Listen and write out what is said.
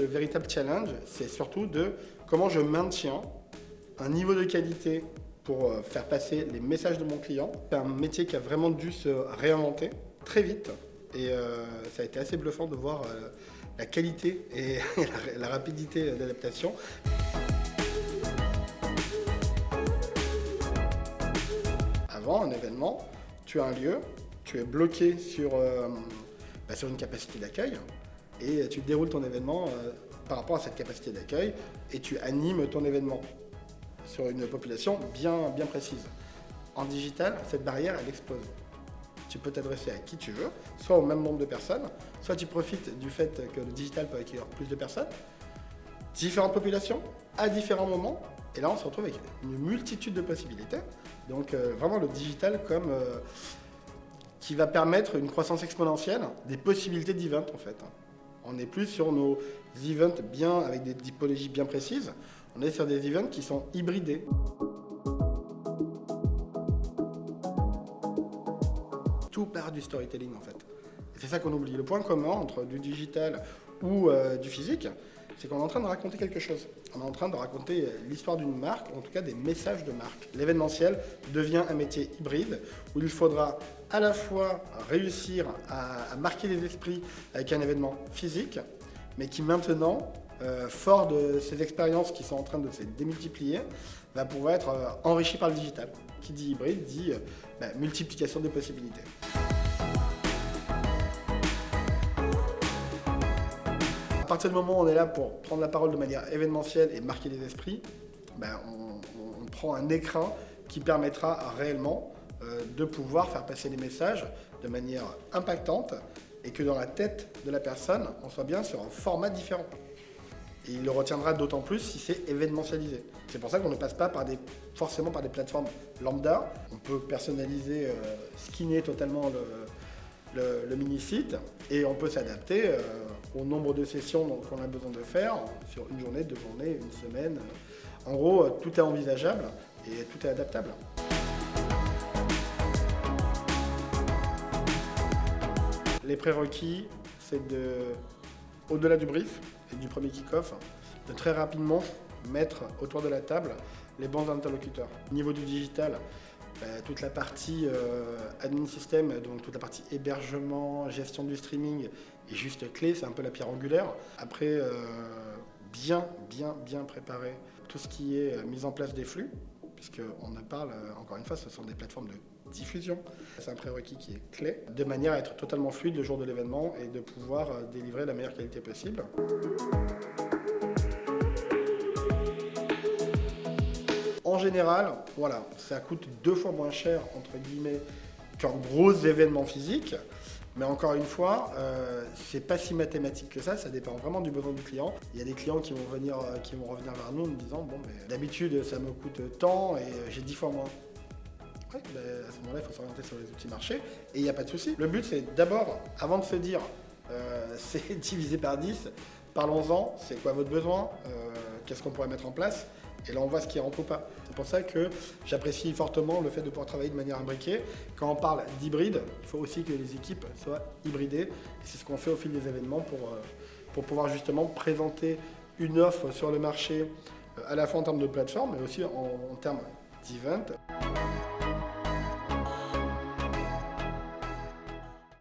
le véritable challenge, c'est surtout de comment je maintiens un niveau de qualité pour faire passer les messages de mon client. C'est un métier qui a vraiment dû se réinventer très vite et ça a été assez bluffant de voir la qualité et la rapidité d'adaptation. Avant un événement, tu as un lieu, tu es bloqué sur une capacité d'accueil et tu déroules ton événement par rapport à cette capacité d'accueil et tu animes ton événement sur une population bien précise. En digital, cette barrière, elle explose. Tu peux t'adresser à qui tu veux, soit au même nombre de personnes, soit tu profites du fait que le digital peut accueillir plus de personnes, différentes populations, à différents moments, et là on se retrouve avec une multitude de possibilités. Donc vraiment le digital comme qui va permettre une croissance exponentielle des possibilités d'event en fait. On n'est plus sur nos events avec des typologies bien précises, on est sur des events qui sont hybridés. Tout part du storytelling en fait. C'est ça qu'on oublie. Le point commun entre du digital ou du physique, c'est qu'on est en train de raconter quelque chose. On est en train de raconter l'histoire d'une marque, en tout cas des messages de marque. L'événementiel devient un métier hybride où il faudra à la fois réussir à marquer les esprits avec un événement physique, mais qui maintenant, fort de ces expériences qui sont en train de se démultiplier, va pouvoir être enrichi par le digital. Qui dit hybride dit multiplication des possibilités. À partir du moment où on est là pour prendre la parole de manière événementielle et marquer les esprits, on prend un écrin qui permettra réellement de pouvoir faire passer les messages de manière impactante et que dans la tête de la personne, on soit bien sur un format différent. Et il le retiendra d'autant plus si c'est événementialisé. C'est pour ça qu'on ne passe pas forcément par des plateformes lambda. On peut personnaliser, skinner totalement le mini-site et on peut s'adapter au nombre de sessions qu'on a besoin de faire sur une journée, 2 journées, une semaine. En gros, tout est envisageable et tout est adaptable. Les prérequis, c'est au-delà du brief et du premier kick-off, de très rapidement mettre autour de la table les bons interlocuteurs. Au niveau du digital, toute la partie admin système, donc toute la partie hébergement, gestion du streaming est juste clé, c'est un peu la pierre angulaire. Après, bien préparer tout ce qui est mise en place des flux, puisqu'on en parle, encore une fois, ce sont des plateformes de diffusion. C'est un prérequis qui est clé, de manière à être totalement fluide le jour de l'événement et de pouvoir délivrer la meilleure qualité possible. En général, voilà, ça coûte 2 fois moins cher, entre guillemets, qu'un gros événement physique. Mais encore une fois, c'est pas si mathématique que ça dépend vraiment du besoin du client. Il y a des clients qui vont revenir vers nous en nous disant bon, d'habitude ça me coûte tant et j'ai 10 fois moins. Ouais, à ce moment-là, il faut s'orienter sur les outils marché et il n'y a pas de souci. Le but, c'est d'abord, avant de se dire c'est divisé par 10, parlons-en, c'est quoi votre besoin, qu'est-ce qu'on pourrait mettre en place, et là on voit ce qui rentre ou pas. C'est pour ça que j'apprécie fortement le fait de pouvoir travailler de manière imbriquée. Quand on parle d'hybride, il faut aussi que les équipes soient hybridées, et c'est ce qu'on fait au fil des événements pour pouvoir justement présenter une offre sur le marché, à la fois en termes de plateforme, mais aussi en termes d'event.